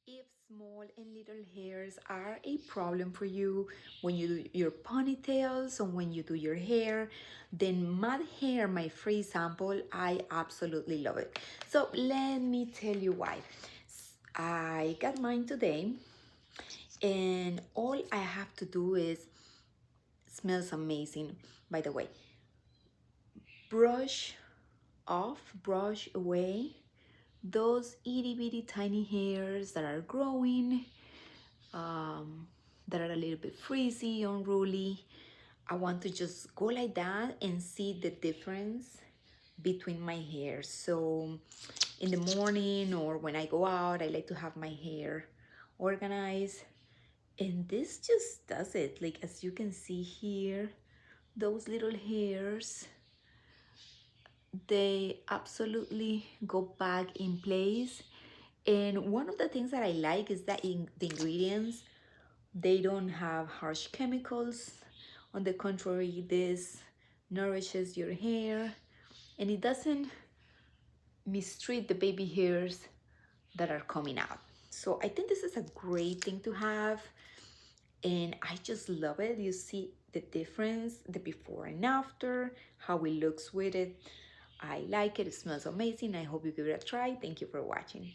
If small and little hairs are a problem for you when you do your ponytails or when you do your hair, then mud hair, my free sample, I absolutely love it. So let me tell you why. I got mine today, and all I have to do is smells amazing. By the way, brush off, brush away those itty bitty tiny hairs that are growing, um, that are a little bit frizzy, unruly. I want to just go like that and see the difference between my hair. So in the morning or when I go out, I like to have my hair organized. And this just does it. Like as you can see here, those little hairs, they absolutely go back in place. And one of the things that I like is that in the ingredients, they don't have harsh chemicals. On the contrary, this nourishes your hair and it doesn't mistreat the baby hairs that are coming out. So I think this is a great thing to have, and I just love it. You see the difference, the before and after, how it looks with it. I like it. It smells amazing. I hope you give it a try. Thank you for watching.